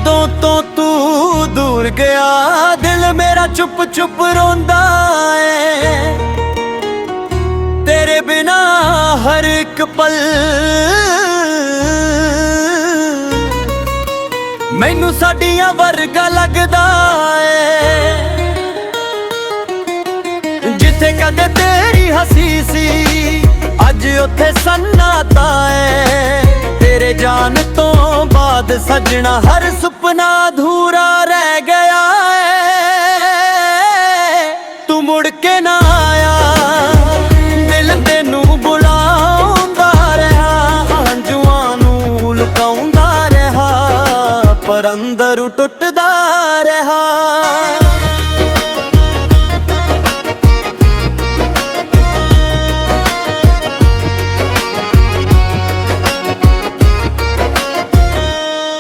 ਜਦੋਂ ਤੋਂ ਤੂੰ ਦੂਰ ਗਿਆ ਦਿਲ ਮੇਰਾ ਚੁੱਪ ਚੁੱਪ ਰੋਂਦਾ ਏ। ਤੇਰੇ ਬਿਨਾ ਹਰ ਇੱਕ ਪਲ ਮੈਨੂੰ ਸਾਡੀਆਂ ਵਰਗਾ ਲੱਗਦਾ ਏ। ਜਿੱਥੇ ਕਦੇ ਤੇਰੀ ਹੱਸੀ ਸੀ ਅੱਜ ਉੱਥੇ ਸੰਨਾਟਾ ਏ। ਤੇਰੇ ਜਾਣ ਤੋਂ ਬਾਅਦ ਸਜਣਾ ਹਰ ਸੁਪਨਾ ਅਧੂਰਾ ਰਹਿ ਗਿਆ ਏ। ਤੂੰ ਮੁੜ ਕੇ ਨਾ ਆਇਆ ਦਿਲ ਤੈਨੂੰ ਬੁਲਾਉਂਦਾ ਰਿਹਾ, ਹੰਝੂਆਂ ਨੂੰ ਲੁਕਾਉਂਦਾ ਰਿਹਾ ਪਰ ਅੰਦਰੋਂ ਟੁੱਟਦਾ ਰਿਹਾ।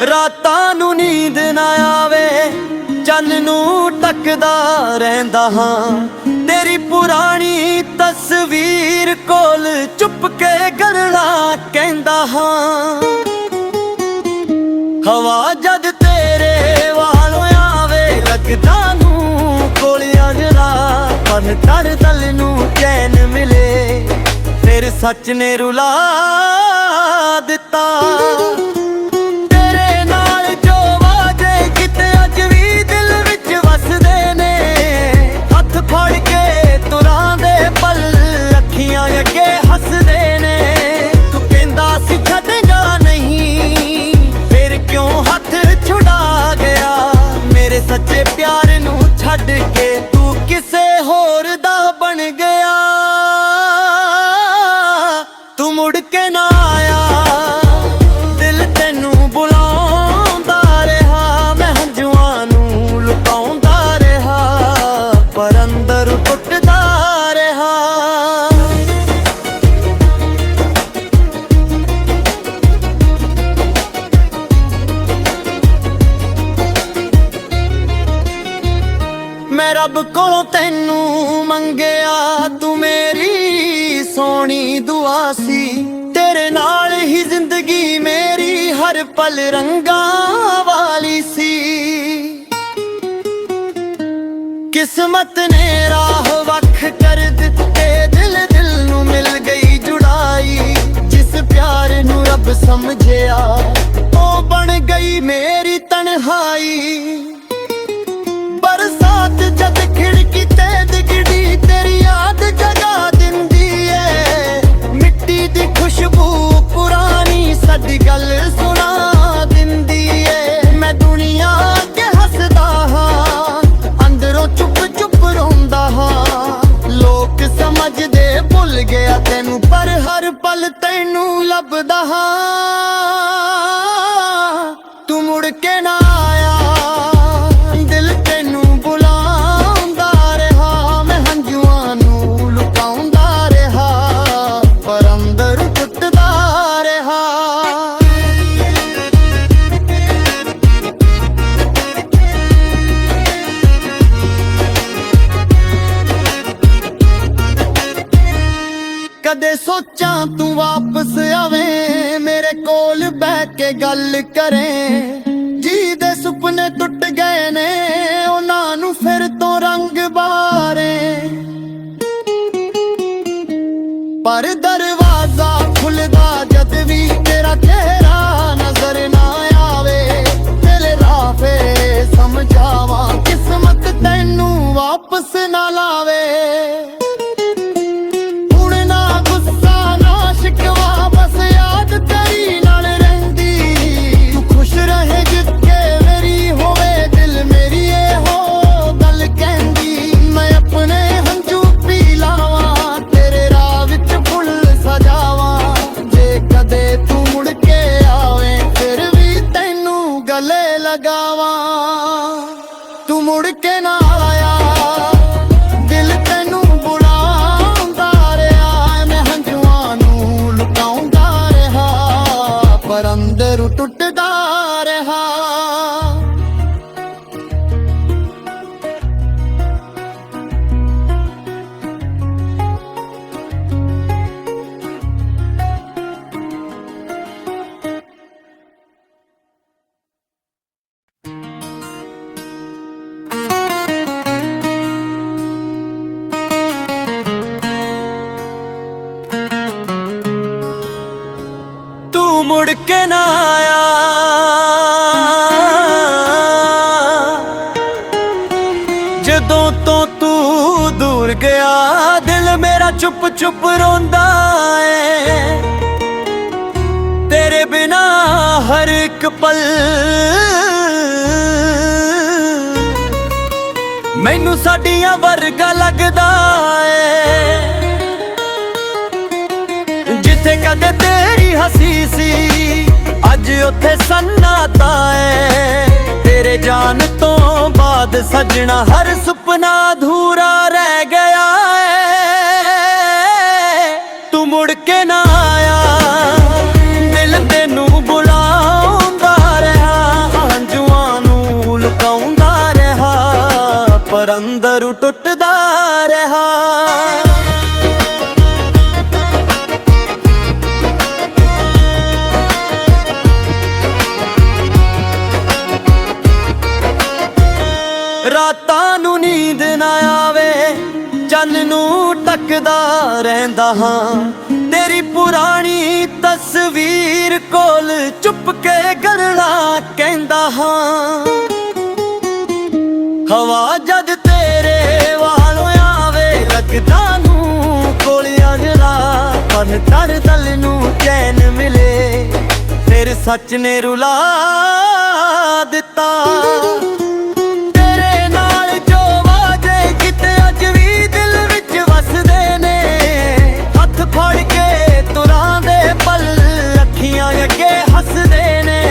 ਰਾਤਾਂ ਨੂੰ ਨੀਂਦ ਨਾ ਆਵੇ ਚੰਨ ਨੂੰ ਤੱਕਦਾ ਰਹਿੰਦਾ ਹਾਂ। ਤੇਰੀ ਪੁਰਾਣੀ ਤਸਵੀਰ ਕੋਲ ਚੁੱਪ ਕੇ ਗੱਲਾਂ ਕਹਿੰਦਾ ਹਾਂ। ਹਵਾ ਜਦ ਤੇਰੇ ਵਾਲੋਂ ਆਵੇ ਲੱਗਦਾ ਨੂੰ ਕੋਲਿਆਂ ਜਰਾ ਪਰ ਤਰ ਦਿਲ ਨੂੰ ਚੈਨ ਮਿਲੇ ਫਿਰ ਸੱਚ ਨੇ ਰੁਲਾ ਦਿੱਤਾ। ਸੱਚੇ ਪਿਆਰ ਨੂੰ ਛੱਡ ਕੇ ਤੂੰ ਕਿਸੇ ਹੋਰ ਦਾ ਬਣ ਗਿਆ। ਤੂੰ ਮੁੜ ਕੇ ਨਾ ਆਇਆ ਦਿਲ ਤੈਨੂੰ ਬੁਲਾਉਂਦਾ ਰਿਹਾ। ਮੈਂ ਹੰਝੂਆਂ ਨੂੰ ਲੁਕਾਉਂਦਾ ਰਿਹਾ ਪਰ ਅੰਦਰ ਟੁੱਟਦਾ ਰਿਹਾ। ਮੈਂ ਰੱਬ ਕੋਲੋਂ ਤੈਨੂੰ ਮੰਗਿਆ ਤੂੰ ਮੇਰੀ ਸੋਹਣੀ ਦੁਆ ਸੀ। ਤੇਰੇ ਨਾਲ ਹੀ ਜ਼ਿੰਦਗੀ ਮੇਰੀ ਹਰ ਪਲ ਰੰਗਾਂ ਵਾਲੀ ਸੀ। ਕਿਸਮਤ ਨੇ ਰਾਹ ਵੱਖ ਕਰ ਦਿੱਤੇ ਦਿਲ ਦਿਲ ਨੂੰ ਮਿਲ ਗਈ ਜੁੜਾਈ। ਜਿਸ ਪਿਆਰ ਨੂੰ ਰੱਬ ਸਮਝਿਆ ਉਹ ਬਣ ਗਈ ਮੇਰੀ ਤਨਹਾਈ। ਬਰਸਾਤ ਜਦ ਖਿੜਕੀ ਤੇ ਦਿਖਦੀ ਤੇਰੀ ਯਾਦ ਜਗਾ ਦਿੰਦੀ ਏ। ਮਿੱਟੀ ਦੀ ਖੁਸ਼ਬੂ ਪੁਰਾਣੀ ਸਾਡੀ ਗੱਲ ਸੁਣਾ ਦਿੰਦੀ ਏ। ਮੈਂ ਦੁਨੀਆ ਅੱਗੇ ਹੱਸਦਾ ਹਾਂ ਅੰਦਰੋਂ ਚੁੱਪ ਚੁੱਪ ਰੋਂਦਾ ਹਾਂ। ਲੋਕ ਸਮਝਦੇ ਭੁੱਲ ਗਿਆ ਤੈਨੂੰ ਪਰ ਹਰ ਪਲ ਤੈਨੂੰ ਲੱਭਦਾ ਹਾਂ। ਤੂੰ ਮੁੜ ਕੇ ਨਾ ਆਇਆ ਕਦੇ ਸੋਚਾਂ ਤੂੰ ਵਾਪਸ ਆਵੇਂ ਮੇਰੇ ਕੋਲ ਬਹਿ ਕੇ ਗੱਲ ਕਰੇ। ਜਿਹਦੇ ਸੁਪਨੇ ਟੁੱਟ ਗਏ ਨੇ ਉਹਨਾਂ ਨੂੰ ਫਿਰ ਤੋਂ ਰੰਗ ਬਾਰੇ। ਪਰ ਦਰਵਾਜ਼ਾ ਖੁੱਲਦਾ ਜਦ ਵੀ ਤੇਰਾ ਚਿਹਰਾ ਨਜ਼ਰ ਨਾ ਆਵੇ। ਦਿਲ ਰਾਫੇ ਸਮਝਾਵਾਂ ਕਿਸਮਤ ਤੈਨੂੰ ਵਾਪਸ ਨਾ ਲਾਵੇ। ਤੂੰ ਮੁੜ ਕੇ ਨਾ ਆਇਆ ਦਿਲ ਤੈਨੂੰ ਬੁਲਾਉਂਦਾ ਰਿਹਾ। ਮੈਂ ਹੰਝੂਆਂ ਨੂੰ ਲੁਕਾਉਂਦਾ ਰਿਹਾ ਪਰ ਅੰਦਰ ਟੁੱਟਦਾ ਰਿਹਾ। ਤੂੰ ਮੁੜ ਕੇ ਨਾ ਆਇਆ। ਜਦੋਂ ਤੋਂ ਤੂੰ ਦੂਰ ਗਿਆ ਦਿਲ ਮੇਰਾ ਚੁੱਪ ਚੁੱਪ ਰੋਂਦਾ ਏ। ਤੇਰੇ ਬਿਨਾ ਹਰ ਇੱਕ ਪਲ ਮੈਨੂੰ ਸਾਡੀਆਂ ਵਰਗਾ ਲੱਗਦਾ ਏ। ਜਿੱਥੇ ਕਦੇ ਤੇਰੀ ਹੱਸੀ ਸੀ ਅੱਜ ਉੱਥੇ ਸੰਨਾਟਾ ਏ। ਤੇਰੇ ਜਾਣ ਤੋਂ ਬਾਅਦ ਸੱਜਣਾ ਹਰ ਸੁਪਨਾ ਅਧੂਰਾ ਰਹਿ ਗਿਆ ਏ। ਤੂੰ ਮੁੜ ਕੇ ਨਾ ਆਇਆ, ਦਿਲ ਤੈਨੂੰ ਬੁਲਾਉਂਦਾ ਰਿਹਾ, ਹੰਝੂਆਂ ਨੂੰ ਲੁਕਾਉਂਦਾ ਰਿਹਾ, ਪਰ ਅੰਦਰ ਟੁੱਟਦਾ ਰਿਹਾ। ਰਾਤਾਂ ਨੂੰ ਨੀਂਦ ਨਾ ਆਵੇ, ਚੰਨ ਨੂੰ ਤੱਕਦਾ ਰਹਿੰਦਾ ਹਾਂ। ਤੇਰੀ ਪੁਰਾਣੀ ਤਸਵੀਰ ਕੋਲ ਚੁੱਪ ਕੇ ਗੱਲਾਂ ਕਹਿੰਦਾ ਹਾਂ। ਹਵਾ ਜਦ ਤੇਰੇ ਵਾਲੋਂ ਆਵੇ ਲੱਗਦਾ ਨੂੰ ਕੋਲਿਆਂ ਜਲਾ, ਪਰ ਦਰ ਦਿਲ ਨੂੰ ਚੈਨ ਮਿਲੇ ਫਿਰ ਸੱਚ ਨੇ ਰੁਲਾ ਦਿੱਤਾ। ਅੱਗੇ ਹੱਸਦੇ ਨੇ,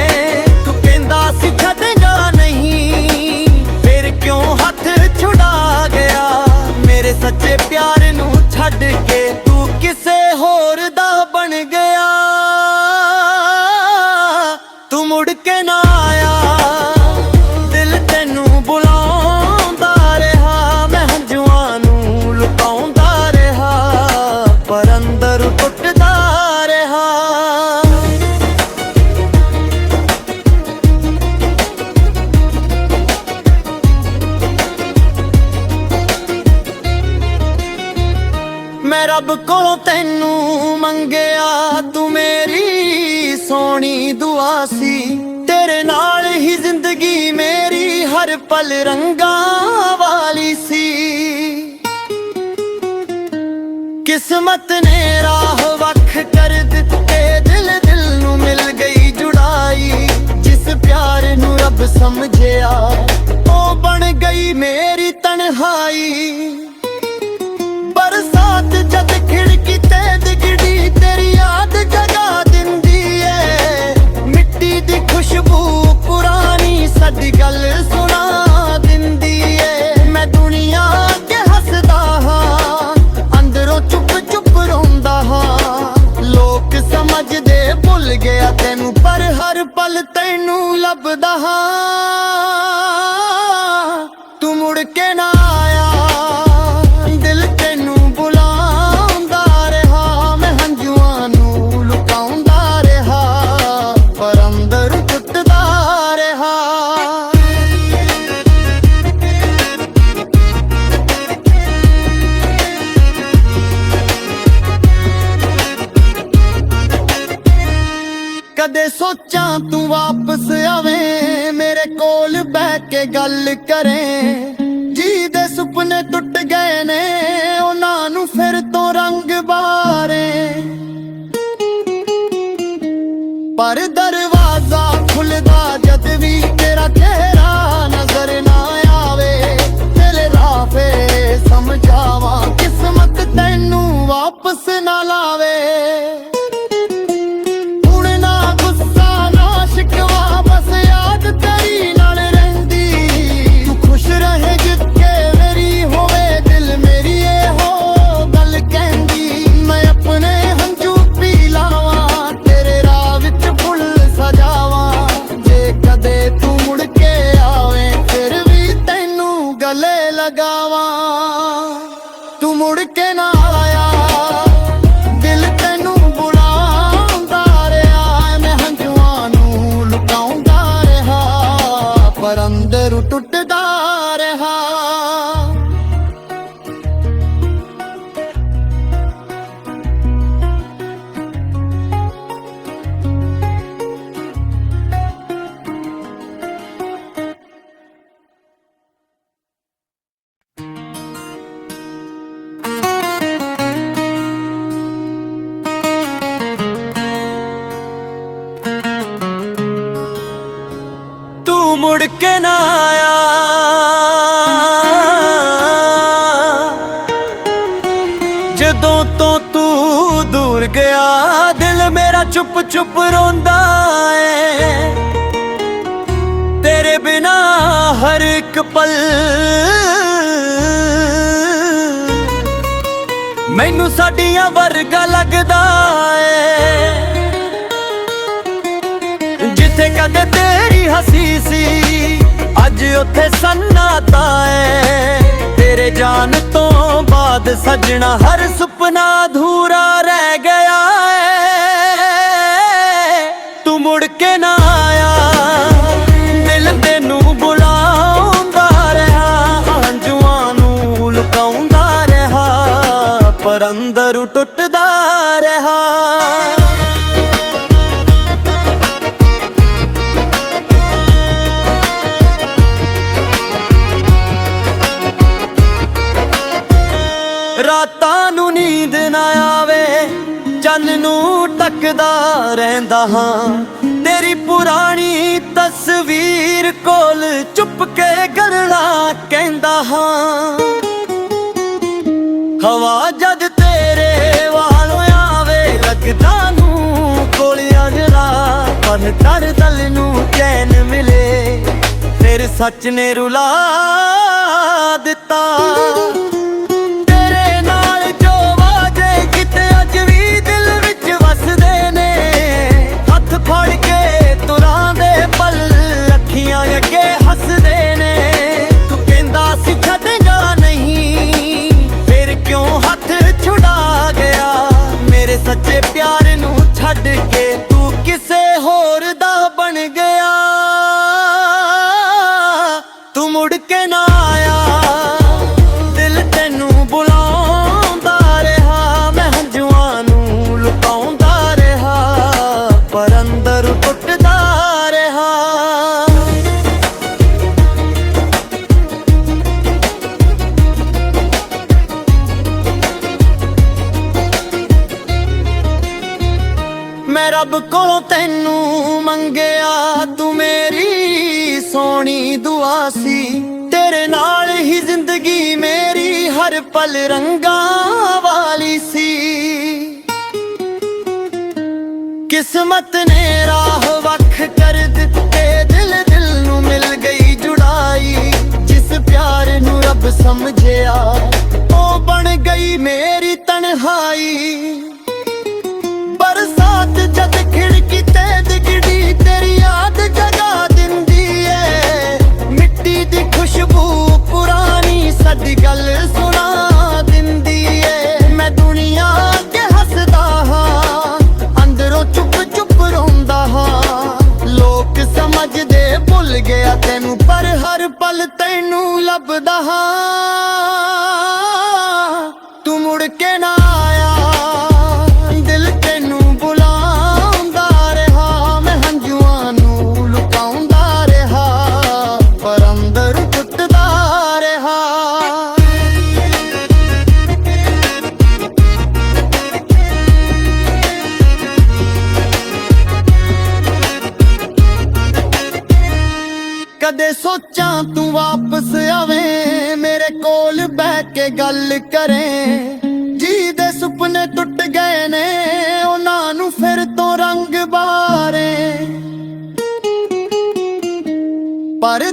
ਤੂੰ ਕਹਿੰਦਾ ਸੀ ਛੱਡੇਗਾ ਨਹੀਂ, ਫਿਰ ਕਿਉਂ ਹੱਥ ਛੁਡਾ ਗਿਆ। ਮੇਰੇ ਸੱਚੇ ਪਿਆਰ ਨੂੰ ਛੱਡ ਕੇ ਤੂੰ ਕਿਸੇ ਹੋਰ ਦਾ ਬਣ ਗਿਆ। ਤੂੰ ਮੁੜ ਕੇ ਨਾ ਆਇਆ, ਦਿਲ ਤੈਨੂੰ ਬੁਲਾਉਂਦਾ ਰਿਹਾ, ਮੈਂ ਹੰਝੂਆਂ ਨੂੰ ਲੁਕਾਉਂਦਾ ਰਿਹਾ, ਪਰ ਅੰਦਰ ਟੁੱਟਦਾ ਰਿਹਾ। ਮੈਂ ਰੱਬ ਕੋਲੋਂ ਤੈਨੂੰ ਮੰਗਿਆ, ਤੂੰ ਮੇਰੀ ਸੋਹਣੀ ਦੁਆ ਸੀ। ਤੇਰੇ ਨਾਲ ਹੀ ਜ਼ਿੰਦਗੀ ਮੇਰੀ ਹਰ ਪਲ ਰੰਗਾਂ ਵਾਲੀ ਸੀ। ਕਿਸਮਤ ਨੇ ਰਾਹ ਵੱਖ ਕਰ ਦਿੱਤੇ, ਦਿਲ ਦਿਲ ਨੂੰ ਮਿਲ ਗਈ ਜੁੜਾਈ। ਜਿਸ ਪਿਆਰ ਨੂੰ ਰੱਬ ਸਮਝਿਆ ਉਹ ਬਣ ਗਈ ਮੇਰੀ ਤਨਹਾਈ। ਬਰਸਾਤ ਜਦ ਖਿੜਕੀ ਤੇ ਦਿਖੜੀ ਤੇਰੀ ਯਾਦ ਜਗਾ ਦਿੰਦੀ ਏ। ਮਿੱਟੀ ਦੀ ਖੁਸ਼ਬੂ ਪੁਰਾਣੀ ਸਾਡੀ ਗੱਲ ਸੁਣਾ ਦਿੰਦੀ ਏ। ਮੈਂ ਦੁਨੀਆ ਅੱਗੇ ਹੱਸਦਾ ਹਾਂ, ਅੰਦਰੋਂ ਚੁੱਪ ਚੁੱਪ ਰੋਂਦਾ ਹਾਂ। ਲੋਕ ਸਮਝਦੇ ਭੁੱਲ ਗਿਆ ਤੈਨੂੰ, ਪਰ ਹਰ ਪਲ ਤੈਨੂੰ ਲੱਭਦਾ ਹਾਂ। ਤੂੰ ਮੁੜ ਕੇ ਨਾ ਆਇਆ, ਕਦੇ ਸੋਚਾਂ ਤੂੰ ਵਾਪਸ ਆਵੇਂ, ਮੇਰੇ ਕੋਲ ਬਹਿ ਕੇ ਗੱਲ ਕਰੇ। ਜੀ ਦੇ ਸੁਪਨੇ ਟੁੱਟ ਗਏ ਨੇ, ਉਹਨਾਂ ਨੂੰ ਫਿਰ ਤੋਂ ਰੰਗ ਬਾਰੇ। ਪਰ ਦਰਵਾਜ਼ਾ ਖੁੱਲਦਾ ਜਦ ਵੀ ਤੇਰਾ ਚਿਹਰਾ ਨਜ਼ਰ ਨਾ ਆਵੇ। ਤੇਰੇ ਰਾਹ ਫੇ ਸਮਝਾਵਾਂ, ਕਿਸਮਤ ਤੈਨੂੰ ਵਾਪਸ ਨਾ ਲਾਵੇ। ਮੁੜ ਕੇ ਨਾ ਆਇਆ। ਜਦੋਂ ਤੋਂ ਤੂੰ ਦੂਰ ਗਿਆ ਦਿਲ ਮੇਰਾ ਚੁੱਪ ਚੁੱਪ ਰੋਂਦਾ ਏ। ਤੇਰੇ ਬਿਨਾ ਹਰ ਇੱਕ ਪਲ ਮੈਨੂੰ ਸਾਡੀਆਂ ਵਰਗਾ ਲੱਗਦਾ ਏ। ਜਿੱਥੇ ਕਦੇ ਤੇਰੀ ਹੱਸੀ ਸੀ ਅੱਜ ਉੱਥੇ ਸੰਨਾਟਾ ਏ। ਤੇਰੇ ਜਾਣ ਤੋਂ ਬਾਅਦ ਸਜਣਾ ਹਰ ਸੁਪਨਾ ਅਧੂਰਾ ਰਹਿ ਗਿਆ ਏ। ਤੂੰ ਮੁੜ ਕੇ ਨਾ ਆਇਆ ਦਿਲ ਤੈਨੂੰ ਬੁਲਾਉਂਦਾ ਰਿਹਾ। ਹੰਝੂਆਂ ਨੂੰ ਲੁਕਾਉਂਦਾ ਰਿਹਾ ਪਰ ਅੰਦਰ ਟੁੱਟਦਾ ਰਿਹਾ। ਰਾਤਾਂ ਨੂੰ ਨੀਂਦ ਨਾ ਆਵੇ ਚੰਨ ਨੂੰ ਤੱਕਦਾ ਰਹਿੰਦਾ ਹਾਂ। ਤੇਰੀ ਪੁਰਾਣੀ ਤਸਵੀਰ ਕੋਲ ਚੁੱਪ ਕੇ ਗੱਲਾਂ ਕਹਿੰਦਾ ਹਾਂ। ਹਵਾ ਜਦ ਤੇਰੇ ਵਾਲੋਂ ਆਵੇ ਲੱਗਦਾ ਨੂੰ ਕੋਲਿਆਂ ਜਰਾ। ਪਰ ਕਰ ਦਿਲ ਨੂੰ ਚੈਨ ਮਿਲੇ ਫਿਰ ਸੱਚ ਨੇ ਰੁਲਾ ਦਿੱਤਾ। ਸੱਚੇ ਪਿਆਰ ਨੂੰ ਛੱਡ ਕੇ ਤੂੰ ਕਿਸੇ ਹੋਰ ਦਾ ਬਣ ਗਿਆ। ਤੂੰ ਮੁੜ ਕੇ ਨਾ ਆਇਆ ਦਿਲ ਤੈਨੂੰ ਬੁਲਾਉਂਦਾ ਰਿਹਾ। ਮੈਂ ਹੰਝੂਆਂ ਨੂੰ ਲੁਕਾਉਂਦਾ ਰਿਹਾ ਪਰ ਅੰਦਰ ਟੁੱਟਦਾ ਰਿਹਾ। ਮੈਂ ਰੱਬ ਕੋਲੋਂ ਤੈਨੂੰ ਮੰਗਿਆ ਤੂੰ ਮੇਰੀ ਸੋਹਣੀ ਦੁਆ ਸੀ। ਤੇਰੇ ਨਾਲ ਹੀ ਜ਼ਿੰਦਗੀ ਮੇਰੀ ਹਰ ਪਲ ਰੰਗਾਂ ਵਾਲੀ ਸੀ। ਕਿਸਮਤ ਨੇ ਰਾਹ ਵੱਖ ਕਰ ਦਿੱਤੇ ਦਿਲ ਦਿਲ ਨੂੰ ਮਿਲ ਗਈ ਜੁੜਾਈ। ਜਿਸ ਪਿਆਰ ਨੂੰ ਰੱਬ ਸਮਝਿਆ ਉਹ ਬਣ ਗਈ ਮੇਰੀ ਤਨਹਾਈ। ਬਰਸਾਤ ਜਦ ਖਿੜਕੀ ਤੇ ਦਿਖਦੀ ਤੇਰੀ ਯਾਦ ਜਗਾ ਦਿੰਦੀ ਏ। ਮਿੱਟੀ ਦੀ ਖੁਸ਼ਬੂ ਪੁਰਾਣੀ ਸਾਡੀ ਗੱਲ ਸੁਣਾ ਦਿੰਦੀ ਏ। ਮੈਂ ਦੁਨੀਆ ਅੱਗੇ ਹੱਸਦਾ ਹਾਂ ਅੰਦਰੋਂ ਚੁੱਪ ਚੁੱਪ ਰੋਂਦਾ ਹਾਂ। ਲੋਕ ਸਮਝਦੇ ਭੁੱਲ ਗਿਆ ਤੈਨੂੰ ਪਰ ਹਰ ਪਲ ਤੈਨੂੰ ਲੱਭਦਾ ਹਾਂ। ਤੂੰ ਮੁੜ ਕੇ ਨਾ ਆਇਆ ਕਦੇ ਸੋਚਾਂ ਤੂੰ ਵਾਪਸ ਆਵੇਂ ਮੇਰੇ ਕੋਲ ਬਹਿ ਕੇ ਗੱਲ ਕਰੇ। ਜਿਹਦੇ ਸੁਪਨੇ ਟੁੱਟ ਗਏ ਨੇ ਉਹਨਾਂ ਨੂੰ ਫਿਰ ਤੋਂ ਰੰਗ ਬਾਰੇ। ਪਰ